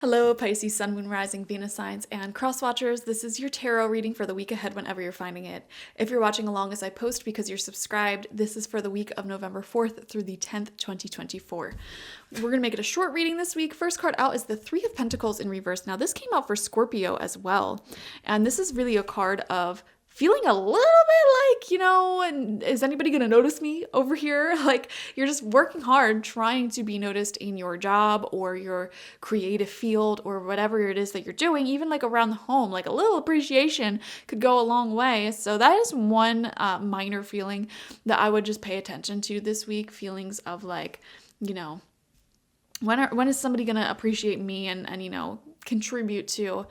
Hello, Pisces, Sun, Moon, Rising, Venus signs, and cross watchers. This is your tarot reading for the week ahead whenever you're finding it. If you're watching along as I post because you're subscribed, this is for the week of November 4th through the 10th, 2024. We're going to make it a short reading this week. First card out is the Three of Pentacles in reverse. Now, this came out for Scorpio as well, and this is really a card of feeling a little bit like, and is anybody going to notice me over here? Like, you're just working hard trying to be noticed in your job or your creative field or whatever it is that you're doing, even like around the home. Like, a little appreciation could go a long way. So that is one minor feeling that I would just pay attention to this week. Feelings of like, when is somebody going to appreciate me and contribute to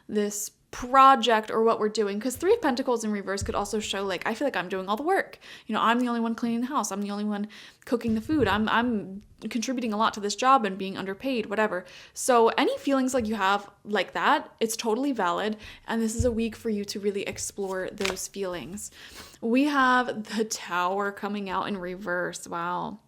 this project or what we're doing? Because Three of Pentacles in reverse could also show like, I feel like I'm doing all the work. I'm the only one cleaning the house. I'm the only one cooking the food. I'm contributing a lot to this job and being underpaid, whatever. So any feelings like you have like that, it's totally valid. And this is a week for you to really explore those feelings. We have the Tower coming out in reverse. Wow.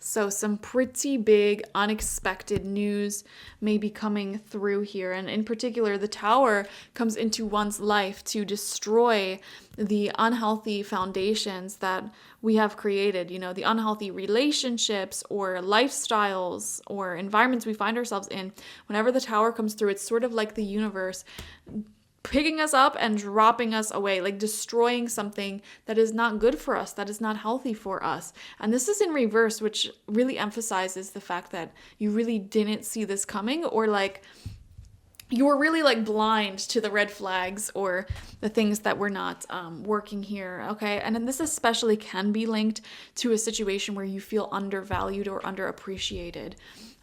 So some pretty big, unexpected news may be coming through here. And in particular, the Tower comes into one's life to destroy the unhealthy foundations that we have created, the unhealthy relationships or lifestyles or environments we find ourselves in. Whenever the Tower comes through, it's sort of like the universe picking us up and dropping us away, like destroying something that is not good for us, that is not healthy for us. And this is in reverse, which really emphasizes the fact that you really didn't see this coming, or like you were really like blind to the red flags or the things that were not working here, okay? And then this especially can be linked to a situation where you feel undervalued or underappreciated.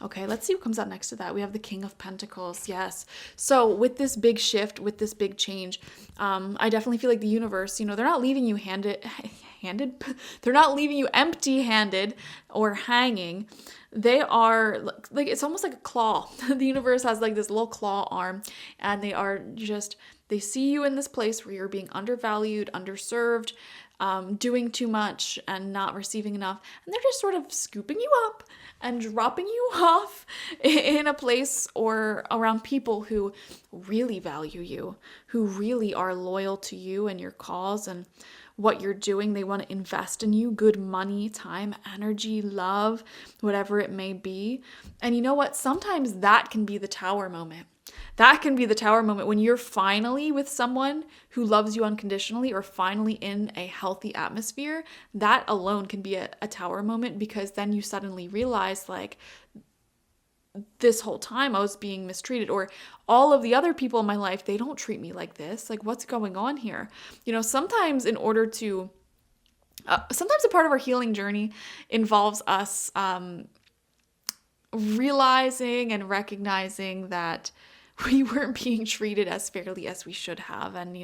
Okay, let's see what comes out next to that. We have the King of Pentacles, yes. So with this big shift, with this big change, I definitely feel like the universe, they're not leaving you they're not leaving you empty-handed or hanging. They are like, it's almost like a claw. The universe has like this little claw arm, and they see you in this place where you're being undervalued, underserved, doing too much and not receiving enough. And they're just sort of scooping you up and dropping you off in a place or around people who really value you, who really are loyal to you and your cause and what you're doing. They want to invest in you, good money, time, energy, love, whatever it may be. And you know what? Sometimes that can be the Tower moment. That can be the Tower moment when you're finally with someone who loves you unconditionally or finally in a healthy atmosphere. That alone can be a Tower moment, because then you suddenly realize like, this whole time I was being mistreated, or all of the other people in my life, they don't treat me like this. Like, what's going on here? Sometimes in order to, sometimes a part of our healing journey involves us realizing and recognizing that we weren't being treated as fairly as we should have. And,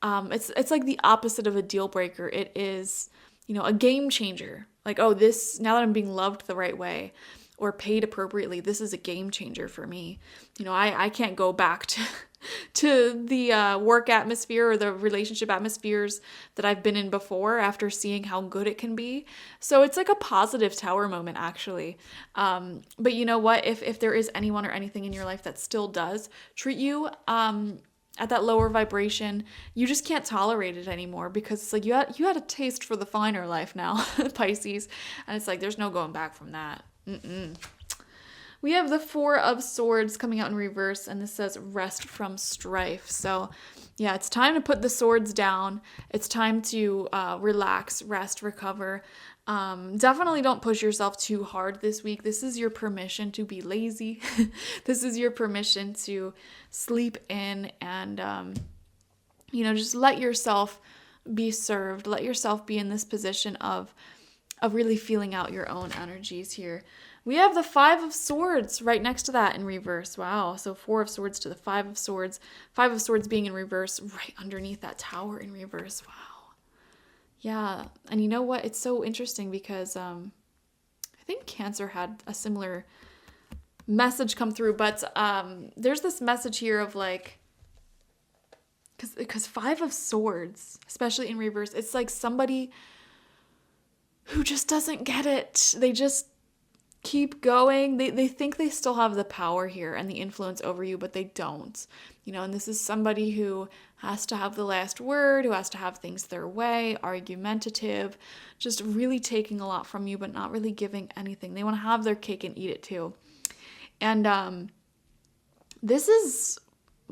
it's like the opposite of a deal breaker. It is, a game changer. Like, oh, now that I'm being loved the right way or paid appropriately, this is a game changer for me. I can't go back to the work atmosphere or the relationship atmospheres that I've been in before after seeing how good it can be. So it's like a positive Tower moment, actually. But you know what? If there is anyone or anything in your life that still does treat you at that lower vibration, you just can't tolerate it anymore, because it's like you had a taste for the finer life now, Pisces, and it's like there's no going back from that. We have the Four of Swords coming out in reverse, and this says rest from strife. So yeah, it's time to put the swords down. It's time to relax, rest, recover. Definitely don't push yourself too hard this week. This is your permission to be lazy. This is your permission to sleep in and, just let yourself be served. Let yourself be in this position of really feeling out your own energies here. We have the Five of Swords right next to that in reverse. Wow. So Four of Swords to the Five of Swords. Five of Swords being in reverse right underneath that Tower in reverse. Wow. Yeah. And you know what? It's so interesting because I think Cancer had a similar message come through. But there's this message here of like, because Five of Swords, especially in reverse, it's like somebody who just doesn't get it. keep going. They think they still have the power here and the influence over you, but they don't. And this is somebody who has to have the last word, who has to have things their way, argumentative, just really taking a lot from you, but not really giving anything. They want to have their cake and eat it too. And this is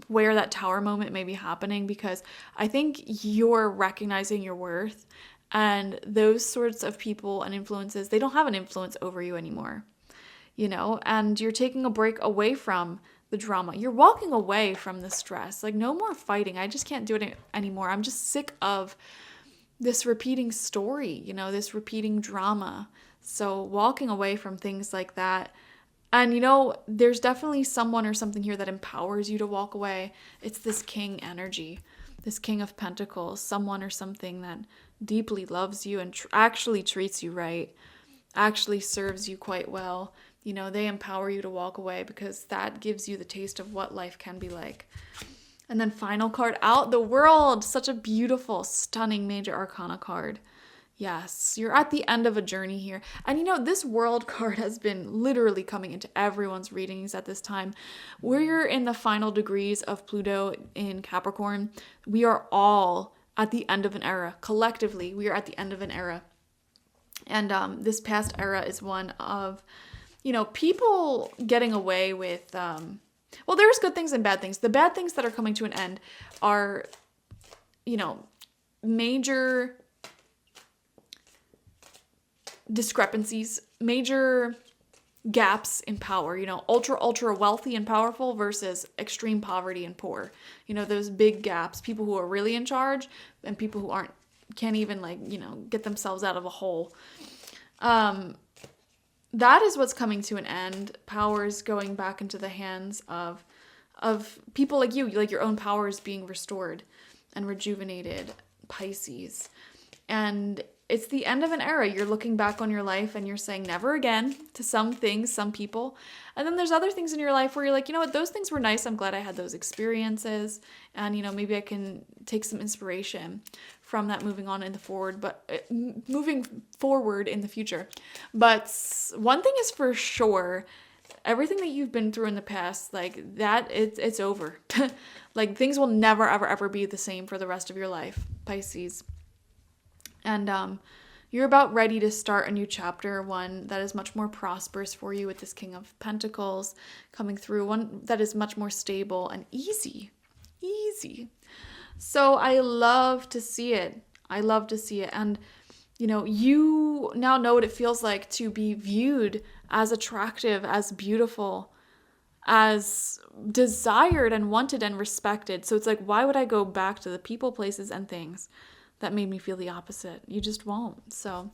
where that tower moment may be happening, because I think you're recognizing your worth, and those sorts of people and influences, they don't have an influence over you anymore, and you're taking a break away from the drama. You're walking away from the stress. Like, no more fighting. I just can't do it anymore. I'm just sick of this repeating story, this repeating drama. So walking away from things like that. And, there's definitely someone or something here that empowers you to walk away. It's this king energy, this king of pentacles, someone or something that deeply loves you and actually treats you right, actually serves you quite well. They empower you to walk away because that gives you the taste of what life can be like. And then final card out, the World. Such a beautiful, stunning major arcana card. Yes, you're at the end of a journey here. And this World card has been literally coming into everyone's readings at this time. We're in the final degrees of Pluto in Capricorn. We are all at the end of an era. Collectively, we are at the end of an era. And this past era is one of, people getting away with, there's good things and bad things. The bad things that are coming to an end are, major discrepancies, major gaps in power, ultra wealthy and powerful versus extreme poverty and poor. Those big gaps, people who are really in charge and people who can't even get themselves out of a hole. That is what's coming to an end. Power is going back into the hands of people like you, like your own power is being restored and rejuvenated, Pisces. And it's the end of an era. You're looking back on your life and you're saying never again to some things, some people. And then there's other things in your life where you're like, what, those things were nice. I'm glad I had those experiences. And, maybe I can take some inspiration from that moving forward in the future. But one thing is for sure, everything that you've been through in the past, like that, it's over. Like things will never, ever, ever be the same for the rest of your life, Pisces. And you're about ready to start a new chapter, one that is much more prosperous for you with this King of Pentacles coming through, one that is much more stable and easy. So I love to see it. And, you now know what it feels like to be viewed as attractive, as beautiful, as desired and wanted and respected. So it's like, why would I go back to the people, places, and things that made me feel the opposite? You just won't. So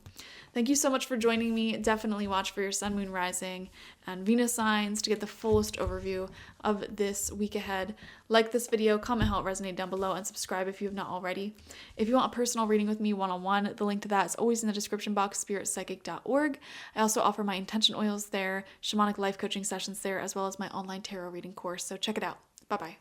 thank you so much for joining me. Definitely watch for your sun, moon, rising, and Venus signs to get the fullest overview of this week ahead. Like this video, comment how it resonated down below, and subscribe if you have not already. If you want a personal reading with me one-on-one, the link to that is always in the description box, spiritpsychic.org. I also offer my intention oils there, shamanic life coaching sessions there, as well as my online tarot reading course. So check it out. Bye-bye.